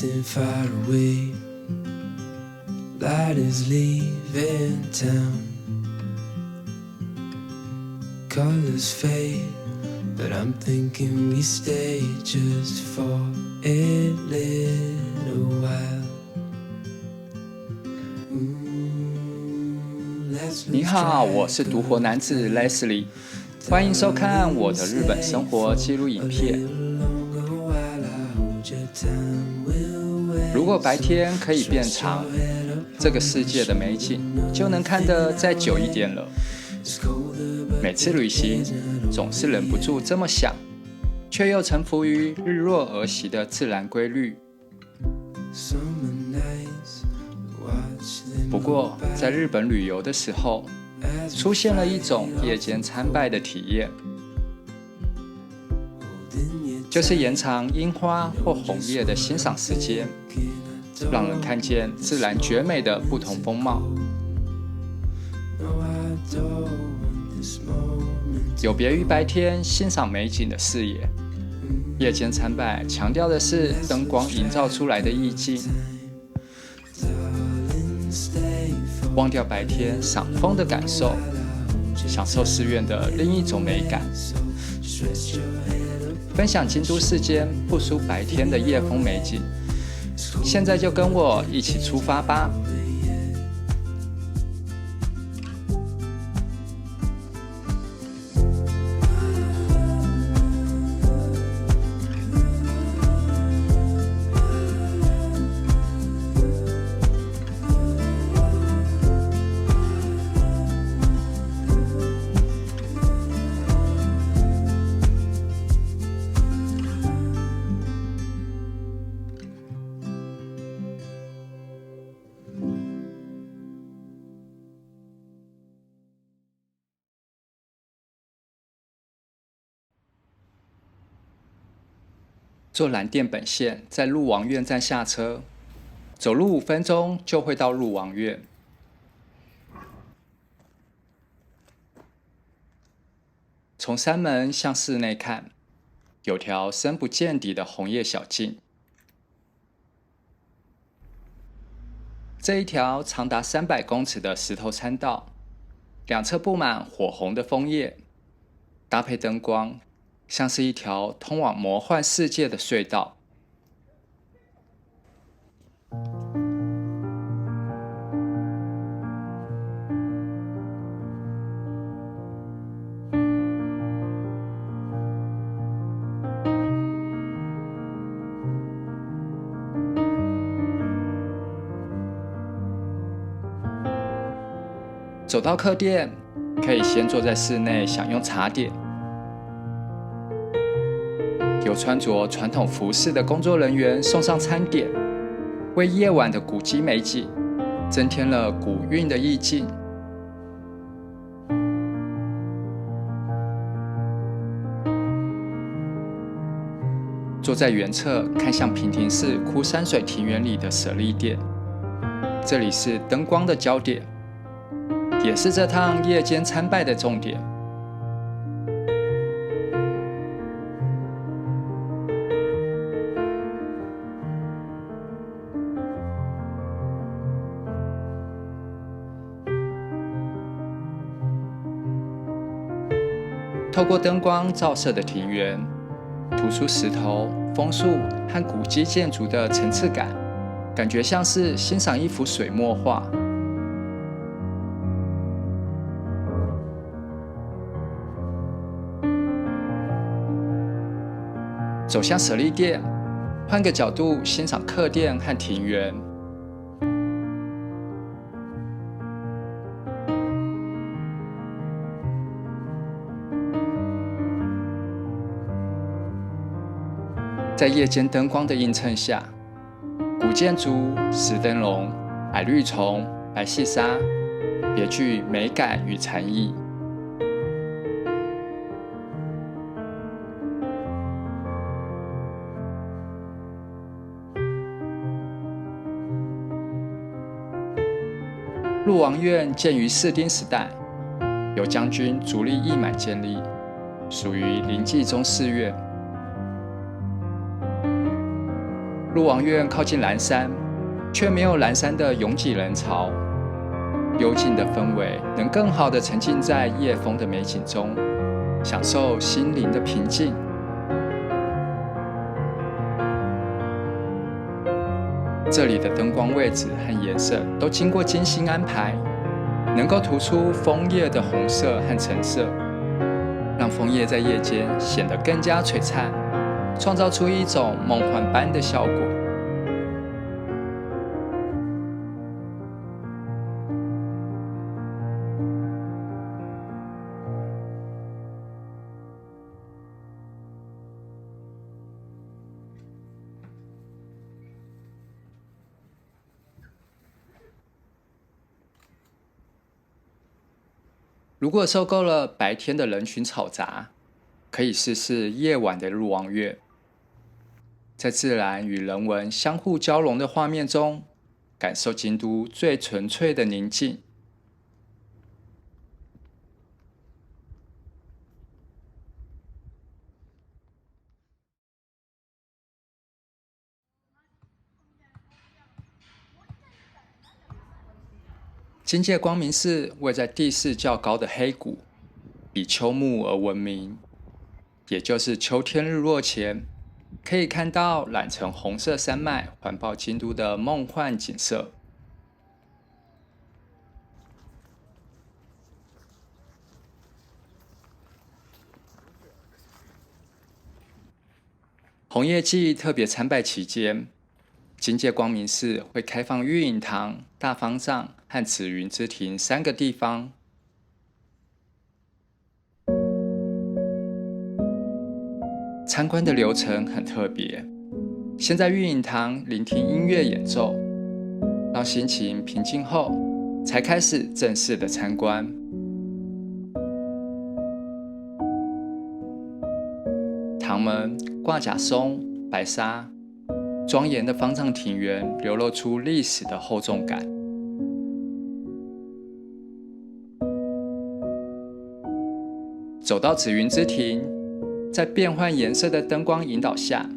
drifting far away. Light is leaving town. Colors fade, but I'm thinking we stay just for a little while. 你好，我是独活男子 Leslie， 欢迎收看我的日本生活记录影片。如果白天可以变长，这个世界的美景就能看得再久一点了。每次旅行总是忍不住这么想，却又臣服于日落而息的自然规律。不过在日本旅游的时候，出现了一种夜间参拜的体验，就是延长樱花或红叶的欣赏时间，让人看见自然绝美的不同风貌。有别于白天欣赏美景的视野，夜间参拜强调的是灯光营造出来的意境。忘掉白天赏枫的感受，享受寺院的另一种美感。分享京都世间不输白天的夜风美景，现在就跟我一起出发吧。坐蓝电本线在鹿王院站下车，走路5分钟就会到鹿王院。从山门向室内看，有条深不见底的红叶小径。这一条长达300公尺的石头参道，两侧布满火红的枫叶，搭配灯光，像是一条通往魔幻世界的隧道。走到客店，可以先坐在室内享用茶点。有穿着传统服饰的工作人员送上餐点，为夜晚的古迹美景增添了古韵的意境。坐在原侧看向平庭寺枯山水庭园里的舍利殿，这里是灯光的焦点，也是这趟夜间参拜的重点。透过灯光照射的庭园，突出石头、枫树和古迹建筑的层次感，感觉像是欣赏一幅水墨画。走向舍利殿，换个角度欣赏客店和庭园。在夜间灯光的映衬下，古建筑、石灯笼、矮绿丛、白细沙，别具美感与禅意。鹿王院建于室町时代，由将军足利义满建立，属于临济宗寺院。鹿王院靠近蓝山，却没有蓝山的拥挤人潮，幽静的氛围能更好地沉浸在夜风的美景中，享受心灵的平静。这里的灯光位置和颜色都经过精心安排，能够突出枫叶的红色和橙色，让枫叶在夜间显得更加璀璨，创造出一种梦幻般的效果。如果受够了白天的人群吵杂，可以试试夜晚的鹿王院。在自然与人文相互交融的画面中，感受京都最纯粹的宁静。金界光明寺位在地势较高的黑谷，比秋木而闻名，也就是秋天日落前，可以看到染成红色山脉环抱京都的梦幻景色。红叶季特别参拜期间，金界光明寺会开放玉隐堂、大方丈和紫云之庭3个地方。参观的流程很特别，先在玉隐堂聆听音乐演奏，让心情平静后，才开始正式的参观。堂门挂甲松、白纱，庄严的方丈庭园流露出历史的厚重感。走到紫云之庭，在变换颜色的灯光引导下，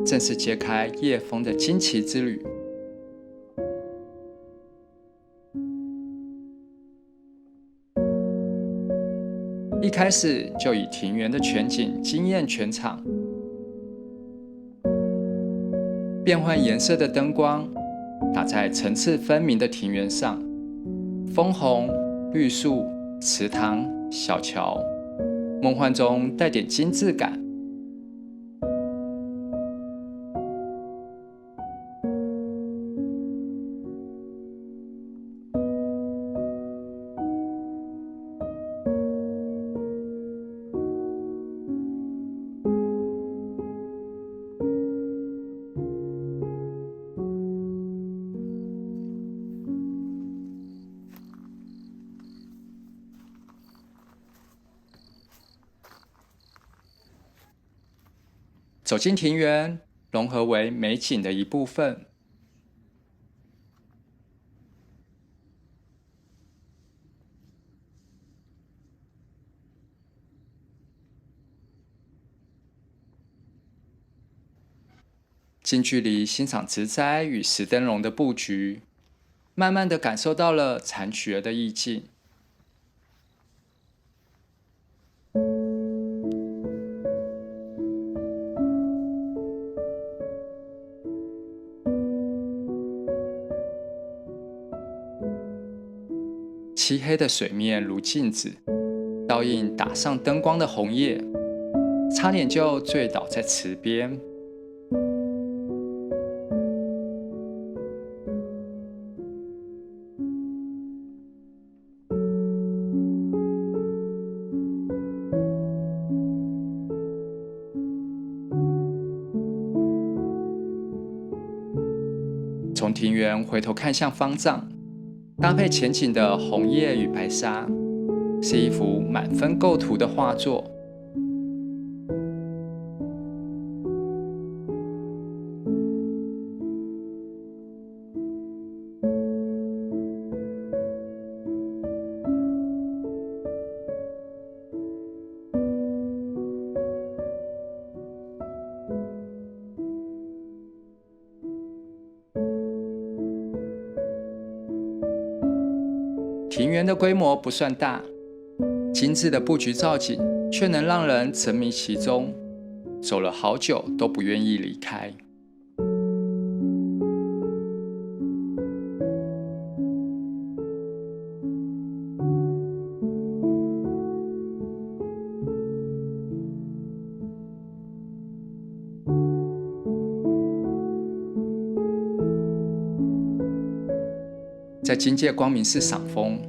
正式揭开夜风的惊奇之旅。一开始就以庭园的全景惊艳全场，变换颜色的灯光打在层次分明的庭园上，枫红、绿树、池塘、小桥，梦幻中带点精致感。走进庭园，融合为美景的一部分。近距离欣赏植栽与石灯笼的布局，慢慢地感受到了残雪的意境。漆黑的水面如镜子，倒映打上灯光的红叶，差点就醉倒在池边。从庭园回头看向方丈，搭配前景的红叶与白纱，是一幅满分构图的画作。庭园的规模不算大，精致的布局造景却能让人沉迷其中，走了好久都不愿意离开。在金界光明寺赏枫，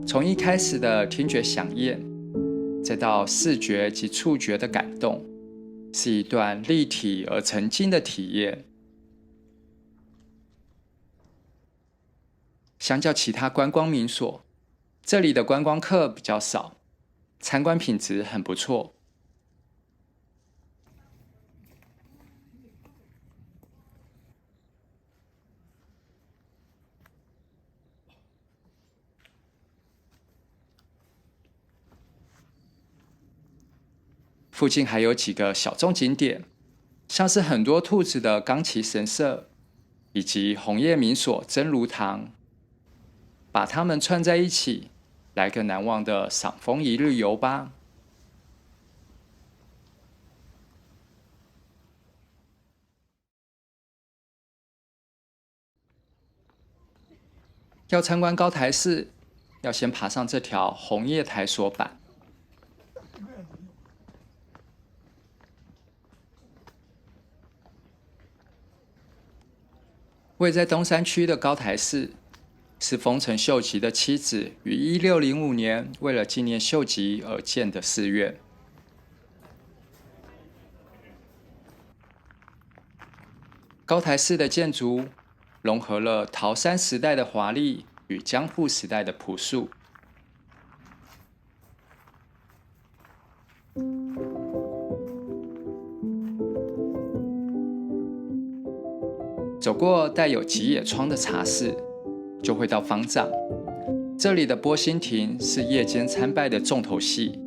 从一开始的听觉响艳，再到视觉及触觉的感动，是一段立体而沉浸的体验。相较其他观光名所，这里的观光客比较少，参观品质很不错。附近还有几个小众景点，像是很多兔子的冈崎神社，以及红叶民所真如堂，把它们串在一起，来个难忘的赏枫一日游吧。要参观高台寺，要先爬上这条红叶台索板。位在东山区的高台寺，是丰臣秀吉的妻子于1605年为了纪念秀吉而建的寺院。高台寺的建筑融合了桃山时代的华丽与江户时代的朴素。走过带有吉野窗的茶室，就会到方丈。这里的波心亭是夜间参拜的重头戏。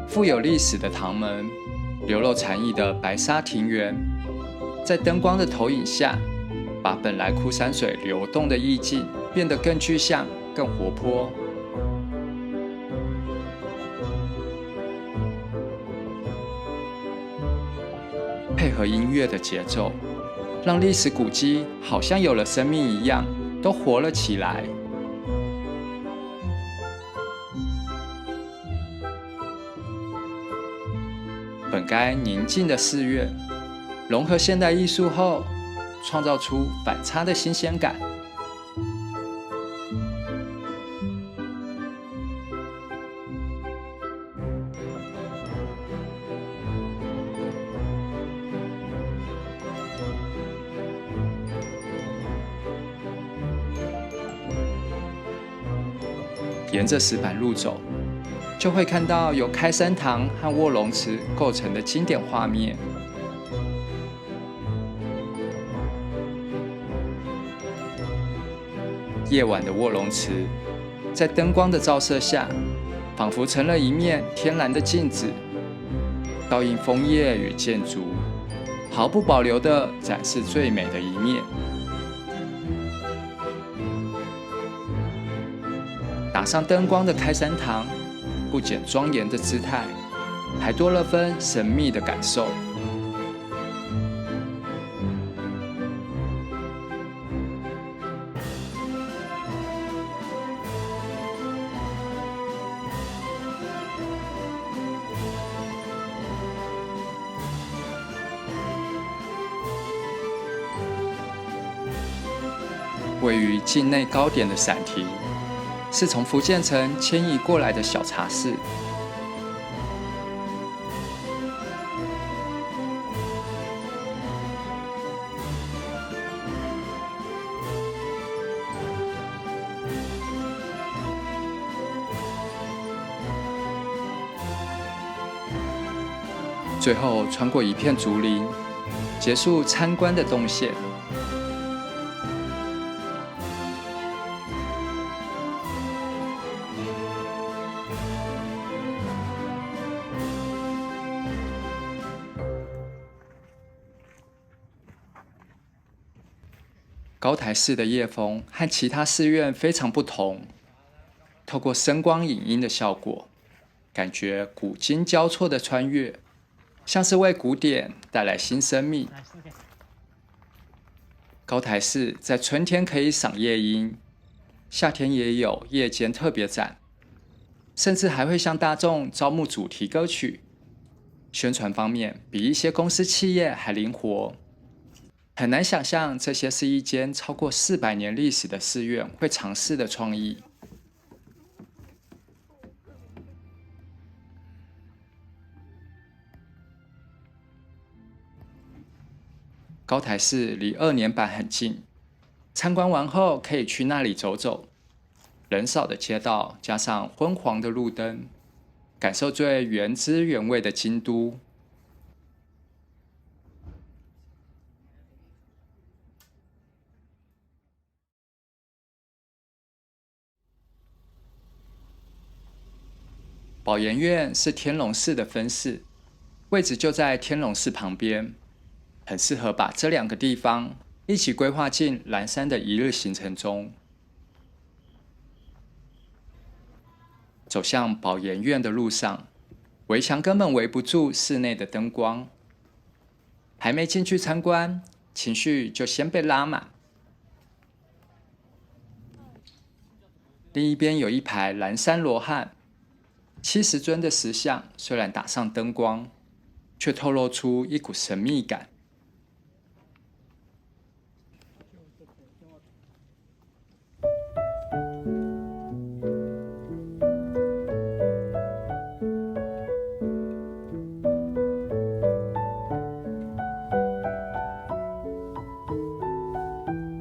富有历史的堂门，流露禅意的白沙庭园，在灯光的投影下，把本来枯山水流动的意境变得更具象、更活泼。配合音乐的节奏，让历史古迹好像有了生命一样，都活了起来。本该宁静的寺院，融合现代艺术后，创造出反差的新鲜感。沿着石板路走，就会看到由开山堂和卧龙池构成的经典画面。夜晚的卧龙池，在灯光的照射下，仿佛成了一面天然的镜子，倒映枫叶与建筑，毫不保留地展示最美的一面。打上灯光的开山堂，不减庄严的姿态，还多了分神秘的感受。位于境内高点的伞亭，是从福建城迁移过来的小茶室。最后穿过一片竹林，结束参观的动线。高台寺的夜风和其他寺院非常不同，透过声光影音的效果，感觉古今交错的穿越，像是为古典带来新生命。高台寺在春天可以赏夜莺，夏天也有夜间特别展，甚至还会向大众招募主题歌曲。宣传方面比一些公司企业还灵活，很难想象这些是一间超过400年历史的寺院会尝试的创意。高台寺离2年坂很近，参观完后可以去那里走走。人少的街道加上昏黄的路灯，感受最原汁原味的京都。宝岩院是天龙寺的分寺，位置就在天龙寺旁边，很适合把这2个地方一起规划进蓝山的一日行程中。走向宝岩院的路上，围墙根本围不住室内的灯光，还没进去参观，情绪就先被拉满。另一边有一排蓝山罗汉，70尊的石像虽然打上灯光，却透露出一股神秘感。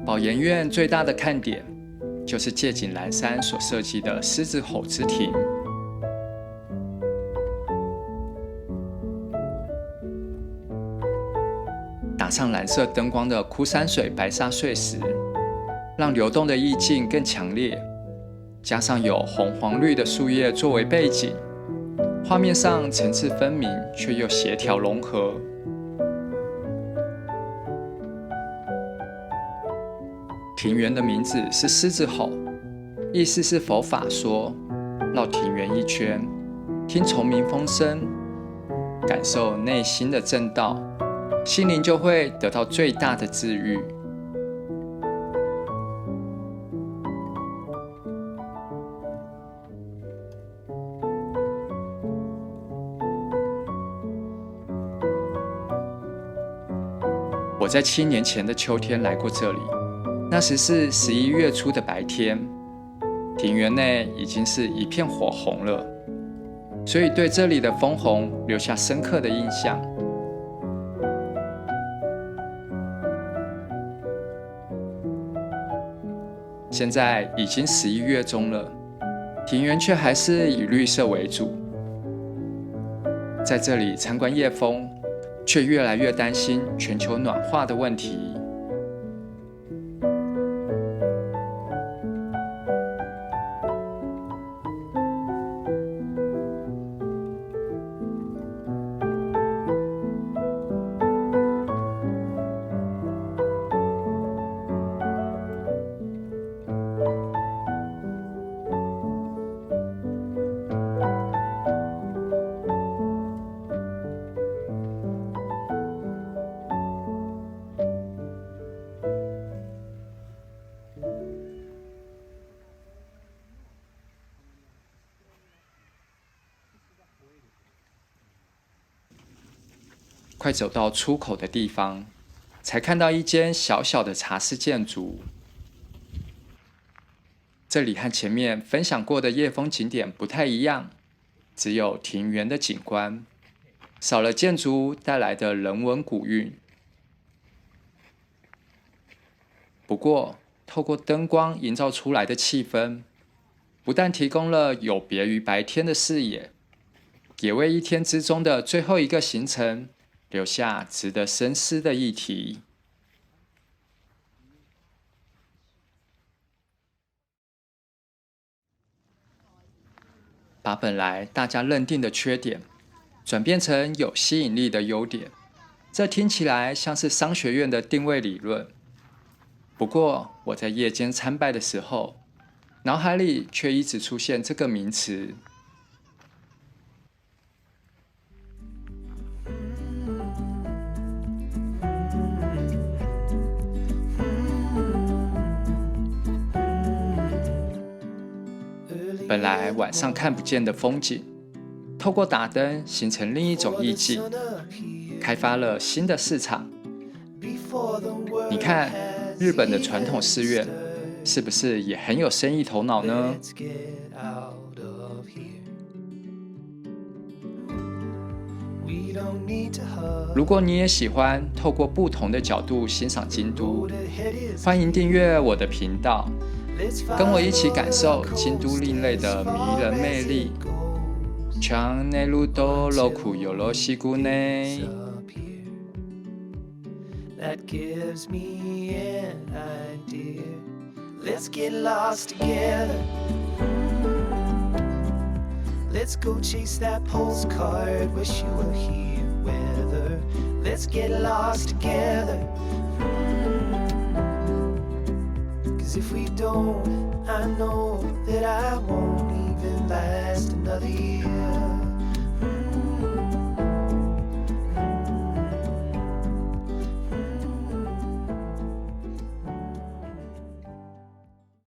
宝岩院最大的看点就是借景蓝山所设计的狮子吼之亭。打上蓝色灯光的枯山水白沙碎石，让流动的意境更强烈，加上有红黄绿的树叶作为背景，画面上层次分明却又协调融合。庭园的名字是狮子吼，意思是佛法说绕庭园一圈，听虫鸣风声，感受内心的正道，心灵就会得到最大的治愈。我在7年前的秋天来过这里，那时是11月初的白天，庭园内已经是一片火红了，所以对这里的枫红留下深刻的印象。现在已经11月中了，庭园却还是以绿色为主。在这里参观夜枫，却越来越担心全球暖化的问题。快走到出口的地方，才看到一间小小的茶室建筑。这里和前面分享过的夜枫景点不太一样，只有庭园的景观，少了建筑带来的人文古韵。不过，透过灯光营造出来的气氛，不但提供了有别于白天的视野，也为一天之中的最后一个行程留下值得深思的议题。把本来大家认定的缺点，转变成有吸引力的优点，这听起来像是商学院的定位理论。不过我在夜间参拜的时候，脑海里却一直出现这个名词。本来晚上看不见的风景，透过打灯形成另一种意境，开发了新的市场。你看，日本的传统寺院是不是也很有生意头脑呢？如果你也喜欢透过不同的角度欣赏京都，欢迎订阅我的频道，跟我一起感受京都另类的迷人魅力。チャンネル登録よろしくね。That gives me an idea. Let's get lost together. Let's go chase that postcard. Wish you were here, weather. Let's get lost together. Cause if we don't, I know that I won't even last another year.